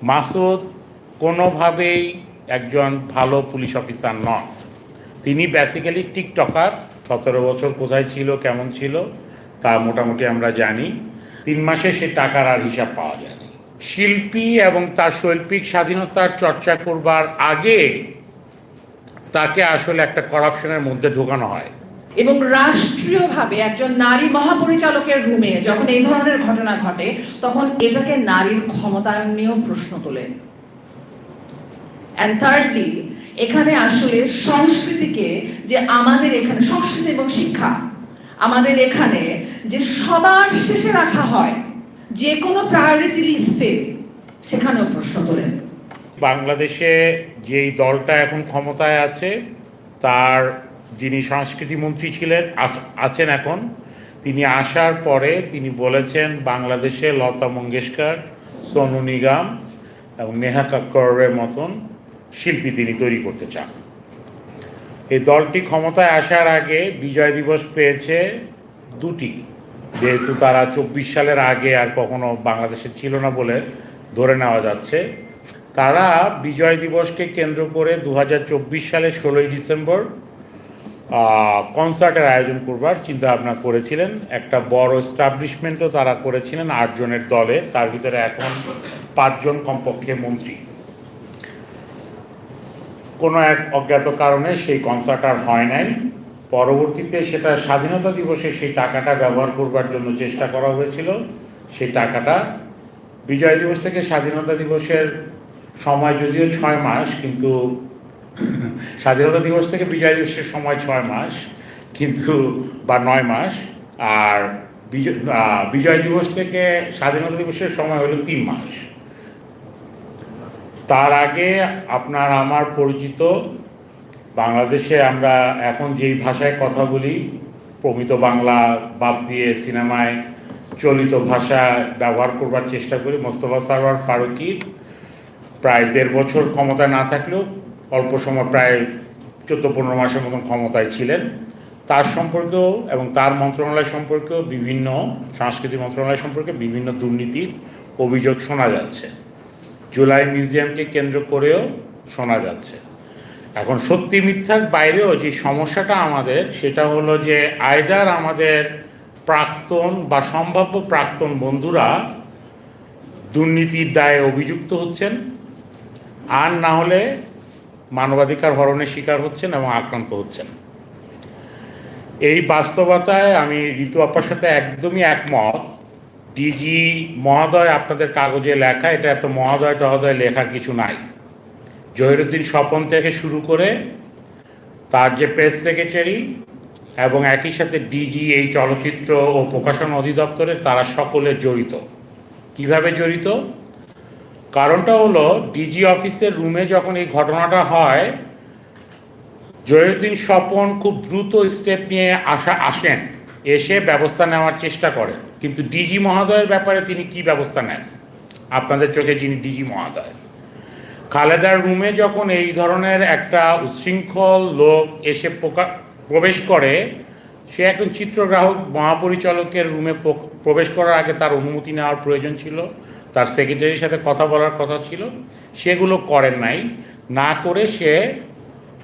মাসুদ কোনোভাবেই একজন ভালো পুলিশ অফিসার নন। তিনি বেসিক্যালি টিকটকার। 17 বছর কোথায় ছিল, কেমন ছিল তা মোটামুটি আমরা জানি। 3 মাসে সে টাকার আর হিসাব পাওয়া যায়নি। শিল্পী এবং তার শৈল্পিক স্বাধীনতার চর্চা করবার আগে তাকে আসলে একটা করাপশনের মধ্যে ঢোকানো হয়। এবং রাষ্ট্রীয়ভাবে একজন নারী মহাপরিচালকের রুমে যখন এই ধরনের ঘটনা ঘটে তখন এটাকে নারীর ক্ষমতায়ন নিয়েও প্রশ্ন তোলে। অ্যান্ড থার্ডলি, এখানে আসলে সংস্কৃতিকে, যে আমাদের এখানে সংস্কৃতি এবং শিক্ষা আমাদের এখানে যে সবার শেষে রাখা হয় যে কোনো প্রায়োরিটি লিস্টে, সেখানেও প্রশ্ন তোলেন। বাংলাদেশে যেই দলটা এখন ক্ষমতায় আছে তার যিনি সংস্কৃতি মন্ত্রী ছিলেন আছেন এখন, তিনি আসার পরে তিনি বলেছেন বাংলাদেশে লতা মঙ্গেশকর, সোনু নিগম এবং নেহা কক্করের মতন শিল্পী তিনি তৈরি করতে চান। এই দলটি ক্ষমতায় আসার আগে বিজয় দিবস পেয়েছে 2টি, যেহেতু তারা 24 সালের আগে আর কখনো বাংলাদেশে ছিল না বলে ধরে নেওয়া যাচ্ছে। তারা বিজয় দিবসকে কেন্দ্র করে 2024 সালের 16ই ডিসেম্বর কনসার্টের আয়োজন করবার চিন্তা ভাবনা করেছিলেন। একটা বড় এস্টাবলিশমেন্টও তারা করেছিলেন 8 জনের দলে, তার ভিতরে এখন 5 জন কমপক্ষে মন্ত্রী। কোনো এক অজ্ঞাত কারণে সেই কনসার্ট আর হয় নাই। পরবর্তীতে সেটা স্বাধীনতা দিবসে সেই টাকাটা ব্যবহার করবার জন্য চেষ্টা করা হয়েছিল। সেই টাকাটা বিজয় দিবস থেকে স্বাধীনতা দিবসের সময় যদিও 6 মাস, কিন্তু স্বাধীনতা দিবস থেকে বিজয় দিবসের সময় 6 মাস কিন্তু বা 9 মাস, আর বিজয় দিবস থেকে স্বাধীনতা দিবসের সময় হলো 3 মাস। তার আগে আপনার আমার পরিচিত বাংলাদেশে আমরা এখন যেই ভাষায় কথা বলি, প্রমিত বাংলা বাদ দিয়ে সিনেমায় চলিত ভাষা ব্যবহার করবার চেষ্টা করি, মোস্তফা সরওয়ার ফারুকী প্রায় 1.5 বছর ক্ষমতায় না থাকলেও অল্প সময় প্রায় 14-15 মাসের মতন ক্ষমতায় ছিলেন। তার সম্পর্কেও এবং তার মন্ত্রণালয় সম্পর্কেও বিভিন্ন সংস্কৃতি মন্ত্রণালয় সম্পর্কে বিভিন্ন দুর্নীতির অভিযোগ শোনা যাচ্ছে। জুলাই মিউজিয়ামকে কেন্দ্র করেও শোনা যাচ্ছে। এখন সত্যি মিথ্যার বাইরেও যে সমস্যাটা আমাদের, সেটা হলো যে আইদার আমাদের প্রাক্তন বা সম্ভাব্য প্রাক্তন বন্ধুরা দুর্নীতির দায়ে অভিযুক্ত হচ্ছেন, আর না হলে মানবাধিকার হরণের শিকার হচ্ছেন এবং আক্রান্ত হচ্ছেন। এই বাস্তবতায় আমি ঋতু আপার সাথে একদমই একমত। ডিজি মহোদয় আপনাদের কাগজে লেখা, এটা এত মহোদয় টহোদয় লেখার কিছু নাই। জহিরুদ্দিন স্বপন থেকে শুরু করে তার যে প্রেস সেক্রেটারি এবং একই সাথে ডিজি এই চলচ্চিত্র ও প্রকাশনা অধিদপ্তরে, তারা সকলে জড়িত। কিভাবে জড়িত? কারণটা হলো ডিজি অফিসের রুমে যখন এই ঘটনাটা হয়, জহিরুদ্দিন স্বপন খুব দ্রুত স্টেপ নিয়ে আসেন, এসে ব্যবস্থা নেওয়ার চেষ্টা করেন। কিন্তু ডিজি মহোদয়ের ব্যাপারে তিনি কি ব্যবস্থা নেন? আপনাদের চোখে যিনি ডিজি মহোদয়, খালেদার রুমে যখন এই ধরনের একটা উচ্ছৃঙ্খল লোক এসে প্রবেশ করে, সে একজন চিত্রগ্রাহক মহাপরিচালকের রুমে প্রবেশ করার আগে তার অনুমতি নেওয়ার প্রয়োজন ছিল, তার সেক্রেটারির সাথে কথা বলার কথা ছিল, সেগুলো করেন নাই। না করে সে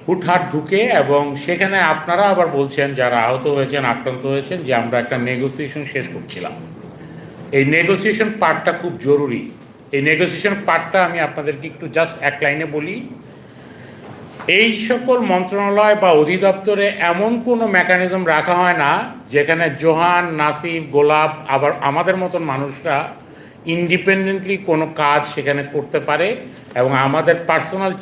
হুটহাট ঢুকে, এবং সেখানে আপনারা আবার বলছেন যারা আহত হয়েছেন, আক্রান্ত হয়েছেন, যে আমরা একটা নেগোসিয়েশন শেষ করছিলাম। এই নেগোসিয়েশন পার্টটা খুব জরুরি। এই নেগোসিয়েশন পার্টটা আমি আপনাদেরকে একটু জাস্ট এক লাইনে বলি। এই সকল মন্ত্রণালয় বা অধিদপ্তরে এমন কোনো মেকানিজম রাখা হয় না যেখানে জোহান, নাসিব, গোলাপ আবার আমাদের মতন মানুষরা ইন্ডিপেন্ডেন্টলি কোনো কাজ সেখানে করতে পারে এবং আমাদের পার্সোনাল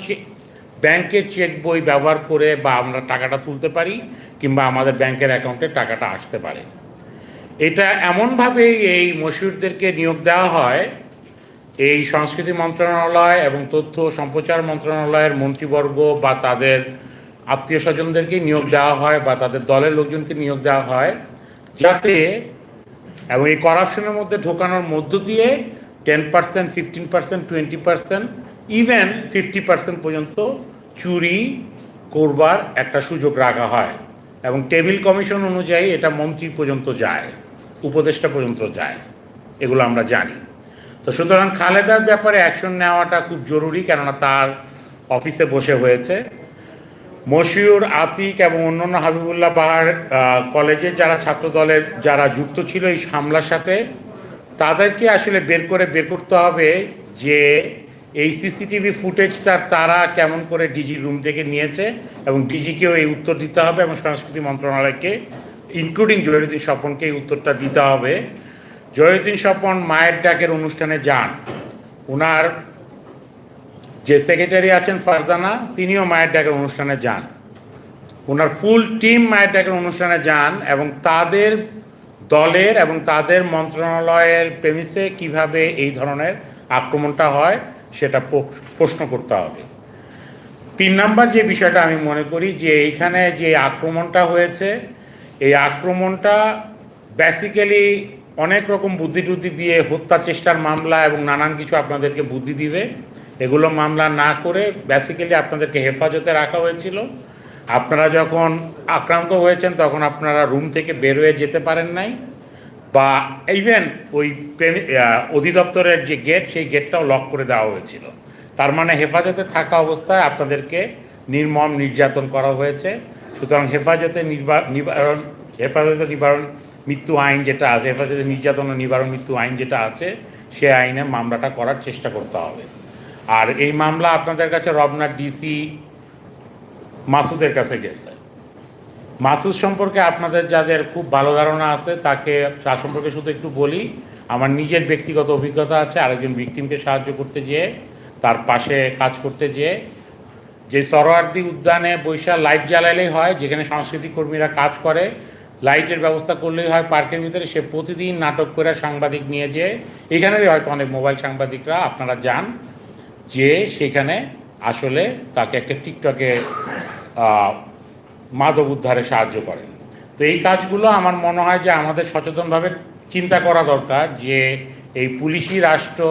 ব্যাংকের চেক বই ব্যবহার করে বা আমরা টাকাটা তুলতে পারি, কিংবা আমাদের ব্যাংকের অ্যাকাউন্টে টাকাটা আসতে পারে। এটা এমনভাবেই এই মশিউরদেরকে নিয়োগ দেওয়া হয়, এই সংস্কৃতি মন্ত্রণালয় এবং তথ্য সম্প্রচার মন্ত্রণালয়ের মন্ত্রীবর্গ বা তাদের আত্মীয় স্বজনদেরকে নিয়োগ দেওয়া হয় বা তাদের দলের লোকজনকে নিয়োগ দেওয়া হয়, যাতে এবং এই করাপশনের মধ্যে ঢোকানোর মধ্য দিয়ে 10%, 15%, 20%, ইভেন 50% পর্যন্ত চুরি করবার একটা সুযোগ রাখা হয়। এবং টেবিল কমিশন অনুযায়ী এটা মন্ত্রী পর্যন্ত যায়, উপদেষ্টা পর্যন্ত যায়, এগুলো আমরা জানি। তো তো সুতরাং খালেদার ব্যাপারে অ্যাকশন নেওয়াটা খুব জরুরি, কেননা তার অফিসে বসে হয়েছে। মশিউর, আতিক এবং অন্যান্য হাবিবুল্লাহ পাহাড় কলেজের যারা ছাত্র দলের যারা যুক্ত ছিল এই হামলার সাথে, তাদেরকে আসলে বের করতে হবে যে এই সিসিটিভি ফুটেজটা তারা কেমন করে ডিজি রুম থেকে নিয়েছে, এবং ডিজিকেও এই উত্তর দিতে হবে, এবং সংস্কৃতি মন্ত্রণালয়কে ইনক্লুডিং জহিরুদ্দিন স্বপনকে এই উত্তরটা দিতে হবে। জহিরুদ্দিন স্বপন মায়ের ডাকের অনুষ্ঠানে যান, ওনার যে সেক্রেটারি আছেন ফারজানা, তিনিও মায়ের ডাকের অনুষ্ঠানে যান, ওনার ফুল টিম মায়ের ডাকের অনুষ্ঠানে যান, এবং তাদের দলের এবং তাদের মন্ত্রণালয়ের প্রেমিসে কিভাবে এই ধরনের আক্রমণটা হয় সেটা প্রশ্ন করতে হবে। 3 নাম্বার যে বিষয়টা আমি মনে করি যে এইখানে যে আক্রমণটা হয়েছে, এই আক্রমণটা বেসিক্যালি অনেক রকম বুদ্ধি দিয়ে হত্যা চেষ্টার মামলা এবং নানান কিছু আপনাদেরকে বুদ্ধি দিবে, এগুলো মামলা না করে বেসিক্যালি আপনাদেরকে হেফাজতে রাখা হয়েছিল। আপনারা যখন আক্রান্ত হয়েছেন তখন আপনারা রুম থেকে বের হয়ে যেতে পারেন নাই, বা ইভেন ওই অধিদপ্তরের যে গেট সেই গেটটাও লক করে দেওয়া হয়েছিল। তার মানে হেফাজতে থাকা অবস্থায় আপনাদেরকে নির্মম নির্যাতন করা হয়েছে। সুতরাং হেফাজতে নিবারণ মৃত্যু আইন যেটা আছে, হেফাজতে নির্যাতন ও নিবারণ মৃত্যু আইন যেটা আছে, সে আইনে মামলাটা করার চেষ্টা করতে হবে। আর এই মামলা আপনাদের কাছে রমনার ডিসি মাসুদের কাছে গেছে। মাসুদ সম্পর্কে আপনাদের যাদের খুব ভালো ধারণা আছে তার সম্পর্কে শুধু একটু বলি। আমার নিজের ব্যক্তিগত অভিজ্ঞতা আছে, আরেকজন ভিকটিমকে সাহায্য করতে যেয়ে, তার পাশে কাজ করতে যেয়ে, যে সরোয়ার্দী উদ্যানে বৈশাখ লাইট জ্বালালেই হয়, যেখানে সাংস্কৃতিক কর্মীরা কাজ করে, লাইটের ব্যবস্থা করলেই হয় পার্কের ভিতরে, সে প্রতিদিন নাটক করে সাংবাদিক নিয়ে যেয়ে, এখানেরই হয়তো অনেক মোবাইল সাংবাদিকরা আপনারা যান, যে সেখানে আসলে তাকে একটা টিকটকে মাদক উদ্ধারে সাহায্য করেন। তো এই কাজগুলো আমার মনে হয় যে আমাদের সচেতনভাবে চিন্তা করা দরকার যে এই পুলিশি রাষ্ট্র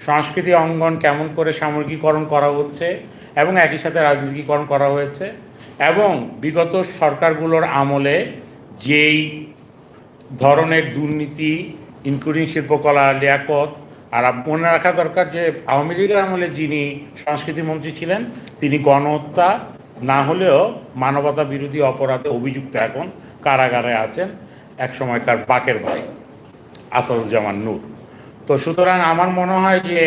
সংস্কৃতি অঙ্গন কেমন করে সামরিকীকরণ করা হচ্ছে এবং একই সাথে রাজনীতিকরণ করা হয়েছে, এবং বিগত সরকারগুলোর আমলে যেই ধরনের দুর্নীতি ইনক্লুডিং শিল্পকলা, লিয়াকত, আর মনে রাখা দরকার যে আওয়ামী লীগের আমলে যিনি সংস্কৃতি মন্ত্রী ছিলেন তিনি গণহত্যা না হলেও মানবতা বিরোধী অপরাধে অভিযুক্ত এখন কারাগারে আছেন, এক সময়কার বাকের ভাই আসাদুজ্জামান নূর। তো সুতরাং আমার মনে হয় যে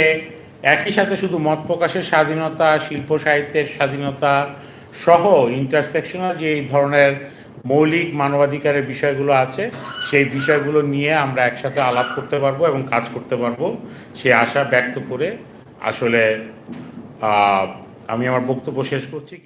একই সাথে শুধু মত প্রকাশের স্বাধীনতা, শিল্প সাহিত্যের স্বাধীনতা সহ ইন্টারসেকশনাল যে এই ধরনের মৌলিক মানবাধিকারের বিষয়গুলো আছে, সেই বিষয়গুলো নিয়ে আমরা একসাথে আলাপ করতে পারবো এবং কাজ করতে পারবো, সে আশা ব্যক্ত করে আসলে আমি আমার বক্তব্য শেষ করছি।